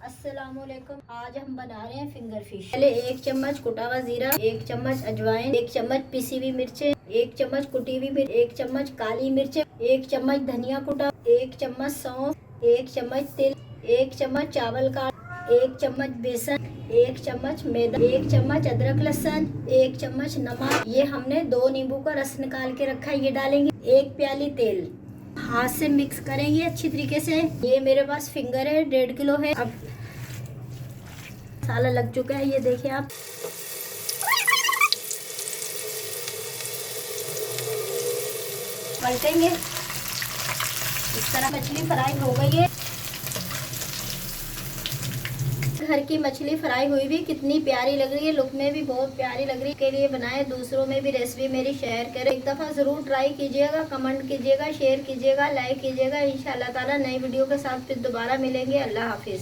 अस्सलामुअलैकुम। आज हम बना रहे हैं फिंगर फिश। पहले 1 चम्मच कुटा हुआ जीरा, 1 चम्मच अजवाइन, 1 चम्मच पिसी हुई मिर्चें, 1 चम्मच कुटी हुई मिर्च, 1 चम्मच काली मिर्च, 1 चम्मच धनिया कुटा, 1 चम्मच सौंफ, 1 चम्मच तिल, 1 चम्मच चावल का, 1 चम्मच बेसन, 1 चम्मच मैदा, 1 चम्मच अदरक लहसुन, 1 चम्मच नमक। ये हमने 2 नींबू का रस निकाल के रखा है, ये डालेंगे। 1 प्याली तेल। हाथ से मिक्स करेंगे अच्छी तरीके से। ये मेरे पास फिंगर है, 1.5 किलो है। अब मसाला लग चुका है, ये देखिए आप। पलटेंगे। इस तरह मछली फ्राई हो गई है। घर की मछली फ्राई हुई भी कितनी प्यारी लग रही है, लुक में भी बहुत प्यारी लग रही है। के लिए बनाए, दूसरों में भी रेसिपी मेरी शेयर करें। एक दफ़ा ज़रूर ट्राई कीजिएगा, कमेंट कीजिएगा, शेयर कीजिएगा, लाइक कीजिएगा। इंशाअल्लाह ताला नई वीडियो के साथ फिर दोबारा मिलेंगे। अल्लाह हाफिज़।